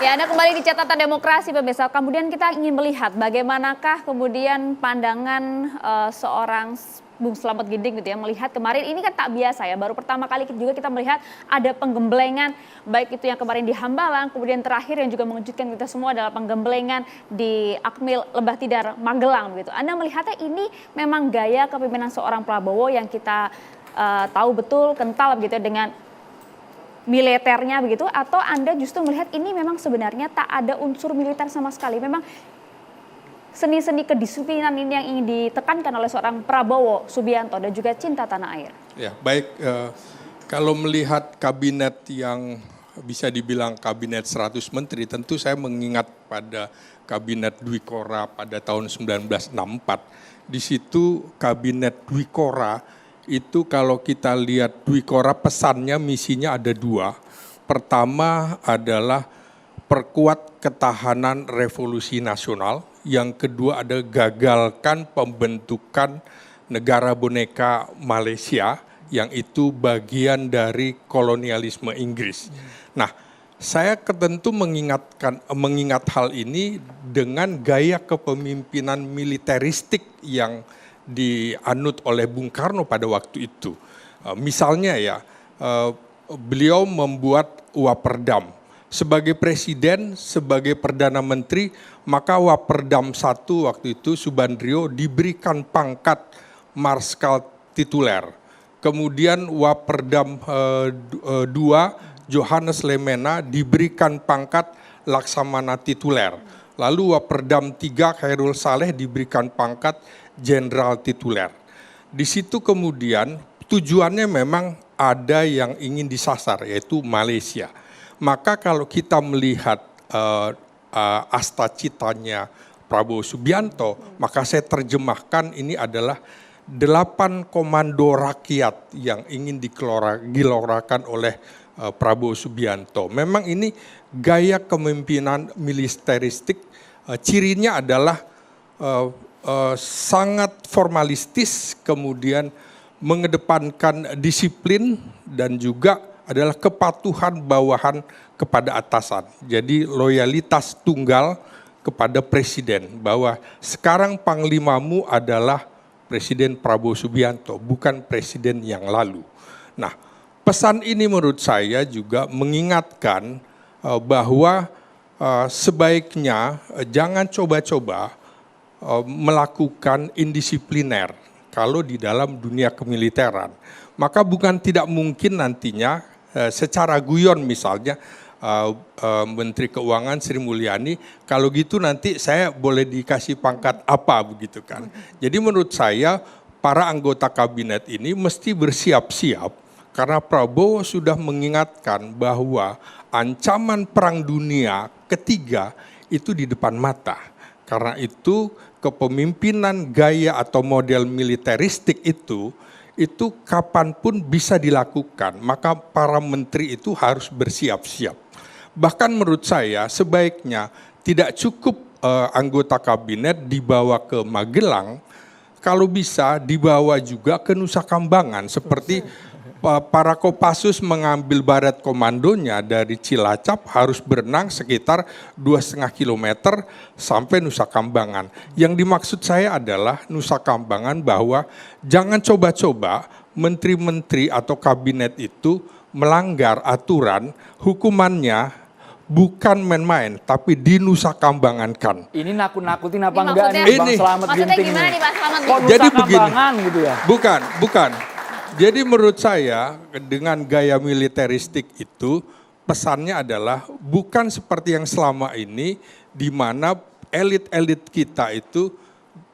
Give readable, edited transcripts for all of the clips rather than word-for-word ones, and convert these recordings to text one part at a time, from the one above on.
Ya, Anda kembali di catatan demokrasi, pemirsa. Kemudian kita ingin melihat bagaimanakah kemudian pandangan seorang Bung Slamet Ginding gitu ya, melihat kemarin ini kan tak biasa ya, baru pertama kali juga kita melihat ada penggemblengan, baik itu yang kemarin di Hambalang, kemudian terakhir yang juga mengejutkan kita semua adalah penggemblengan di Akmil Lembah Tidar Magelang begitu. Anda melihatnya ini memang gaya kepemimpinan seorang Prabowo yang kita tahu betul kental begitu ya dengan militernya begitu, atau Anda justru melihat ini memang sebenarnya tak ada unsur militer sama sekali, memang seni-seni kedisiplinan ini yang ingin ditekankan oleh seorang Prabowo Subianto dan juga cinta tanah air? Ya, baik, kalau melihat kabinet yang bisa dibilang kabinet 100 menteri, tentu saya mengingat pada kabinet Dwi Kora pada tahun 1964. Di situ kabinet Dwi Kora itu kalau kita lihat Dwi Kora pesannya, misinya ada dua. Pertama adalah perkuat ketahanan revolusi nasional. Yang kedua ada gagalkan pembentukan negara boneka Malaysia yang itu bagian dari kolonialisme Inggris. Nah, saya tentu mengingat hal ini dengan gaya kepemimpinan militeristik yang dianut oleh Bung Karno pada waktu itu. Misalnya ya, beliau membuat Waperdam. Sebagai presiden, sebagai perdana menteri, maka Waperdam 1 waktu itu Subandrio diberikan pangkat marskal tituler. Kemudian Waperdam 2 Johannes Lemena diberikan pangkat laksamana tituler. Lalu Waperdam 3 Khairul Saleh diberikan pangkat jenderal tituler. Di situ kemudian tujuannya memang ada yang ingin disasar, yaitu Malaysia. Maka kalau kita melihat asta citanya Prabowo Subianto, maka saya terjemahkan ini adalah 8 komando rakyat yang ingin digelorakan oleh Prabowo Subianto. Memang ini gaya kepemimpinan militeristik, cirinya adalah sangat formalistis, kemudian mengedepankan disiplin dan juga adalah kepatuhan bawahan kepada atasan. Jadi loyalitas tunggal kepada presiden, bahwa sekarang panglimamu adalah Presiden Prabowo Subianto, bukan presiden yang lalu. Nah, pesan ini menurut saya juga mengingatkan bahwa sebaiknya jangan coba-coba melakukan indisipliner kalau di dalam dunia kemiliteran. Maka bukan tidak mungkin nantinya secara guyon misalnya Menteri Keuangan Sri Mulyani, kalau gitu nanti saya boleh dikasih pangkat apa begitu kan. Jadi menurut saya para anggota kabinet ini mesti bersiap-siap karena Prabowo sudah mengingatkan bahwa ancaman perang dunia ketiga itu di depan mata. Karena itu kepemimpinan gaya atau model militeristik itu kapanpun bisa dilakukan. Maka para menteri itu harus bersiap-siap. Bahkan menurut saya sebaiknya tidak cukup anggota kabinet dibawa ke Magelang, kalau bisa dibawa juga ke Nusa Kambangan seperti para Kopassus mengambil baret komandonya dari Cilacap harus berenang sekitar 2,5 kilometer sampai Nusa Kambangan. Yang dimaksud saya adalah Nusa Kambangan bahwa jangan coba-coba menteri-menteri atau kabinet itu melanggar aturan, hukumannya bukan main-main, tapi di Nusa Kambangankan. Ini nakut-nakutin apa enggak nih Bang Slamet Ginting? Maksudnya gimana nih Pak Slamet Kok Nusa Jadi begini, Kambangan gitu ya? Bukan. Jadi menurut saya dengan gaya militeristik itu pesannya adalah bukan seperti yang selama ini di mana elit-elit kita itu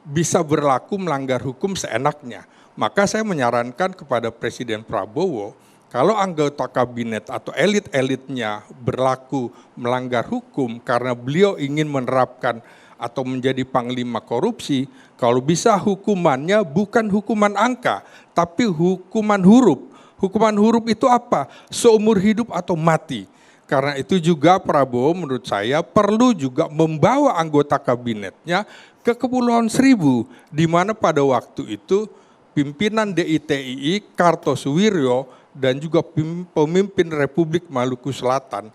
bisa berlaku melanggar hukum seenaknya. Maka saya menyarankan kepada Presiden Prabowo, kalau anggota kabinet atau elit-elitnya berlaku melanggar hukum karena beliau ingin menerapkan atau menjadi panglima korupsi, kalau bisa hukumannya bukan hukuman angka, tapi hukuman huruf. Hukuman huruf itu apa? Seumur hidup atau mati. Karena itu juga Prabowo menurut saya perlu juga membawa anggota kabinetnya ke Kepulauan Seribu, di mana pada waktu itu pimpinan DITII Kartosuwiryo dan juga pemimpin Republik Maluku Selatan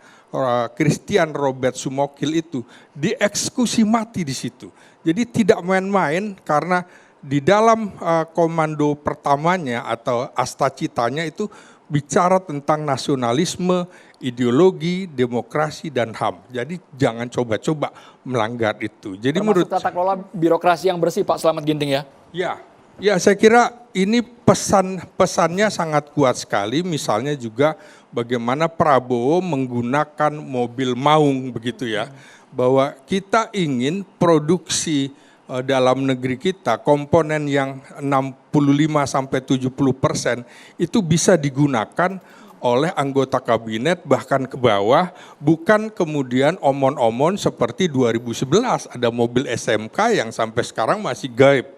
Christian Robert Sumokil itu dieksekusi mati di situ. Jadi tidak main-main karena di dalam komando pertamanya atau astacitanya itu bicara tentang nasionalisme, ideologi, demokrasi dan HAM. Jadi jangan coba-coba melanggar itu. Jadi Termasuk menurut tata kelola birokrasi yang bersih Pak Slamet Ginting ya. Ya, saya kira ini pesannya sangat kuat sekali. Misalnya juga bagaimana Prabowo menggunakan mobil maung begitu ya, bahwa kita ingin produksi dalam negeri kita komponen yang 65-70% itu bisa digunakan oleh anggota kabinet bahkan ke bawah, bukan kemudian omon-omon seperti 2011 ada mobil SMK yang sampai sekarang masih gaib.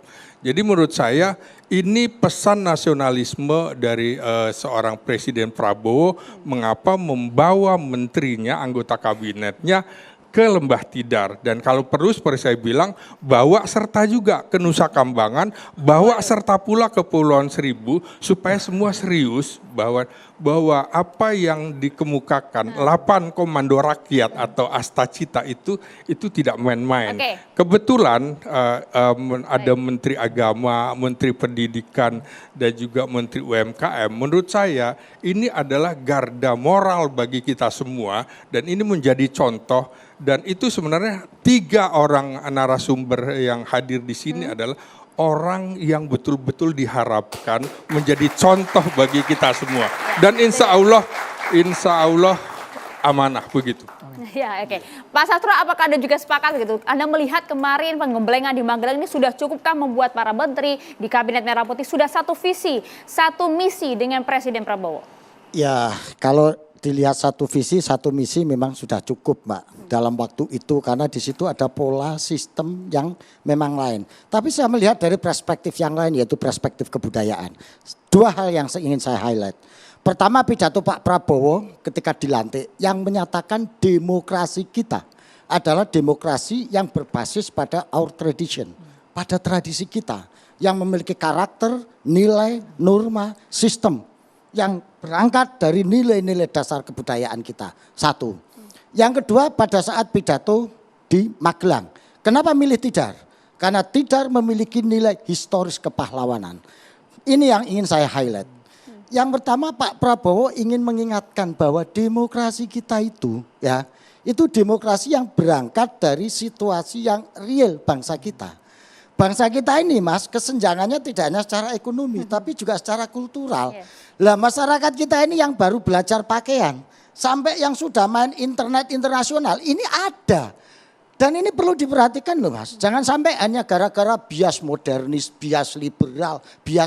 Jadi menurut saya ini pesan nasionalisme dari seorang Presiden Prabowo mengapa membawa menterinya, anggota kabinetnya ke Lembah Tidar. Dan kalau perlu seperti saya bilang, bawa serta juga ke Nusa Kambangan, bawa serta pula ke Kepulauan Seribu, supaya semua serius bahwa apa yang dikemukakan 8 komando rakyat atau astacita itu tidak main-main. Oke. Kebetulan ada Menteri Agama, Menteri Pendidikan, dan juga Menteri UMKM. Menurut saya ini adalah garda moral bagi kita semua dan ini menjadi contoh. Dan itu sebenarnya 3 orang narasumber yang hadir di sini adalah orang yang betul-betul diharapkan menjadi contoh bagi kita semua. Dan insya Allah amanah begitu. Ya, oke. Pak Sastro, apakah Anda juga sepakat gitu? Anda melihat kemarin penggemblengan di Magelang ini sudah cukupkah membuat para menteri di Kabinet Merah Putih sudah satu visi, satu misi dengan Presiden Prabowo? Ya, kalau dilihat satu visi, satu misi memang sudah cukup, Mbak. Dalam waktu itu karena di situ ada pola sistem yang memang lain. Tapi saya melihat dari perspektif yang lain yaitu perspektif kebudayaan. 2 hal yang ingin saya highlight. Pertama, pidato Pak Prabowo ketika dilantik yang menyatakan demokrasi kita adalah demokrasi yang berbasis pada our tradition, pada tradisi kita yang memiliki karakter, nilai, norma, sistem yang berangkat dari nilai-nilai dasar kebudayaan kita. 1. Yang kedua, pada saat pidato di Magelang. Kenapa milih Tidar? Karena Tidar memiliki nilai historis kepahlawanan. Ini yang ingin saya highlight. Yang pertama, Pak Prabowo ingin mengingatkan bahwa demokrasi kita itu demokrasi yang berangkat dari situasi yang real bangsa kita. Bangsa kita ini, Mas, kesenjangannya tidak hanya secara ekonomi tapi juga secara kultural. Lah masyarakat kita ini yang baru belajar pakaian sampai yang sudah main internet internasional ini ada. Dan ini perlu diperhatikan loh, Mas. Jangan sampai hanya gara-gara bias modernis, bias liberal, bias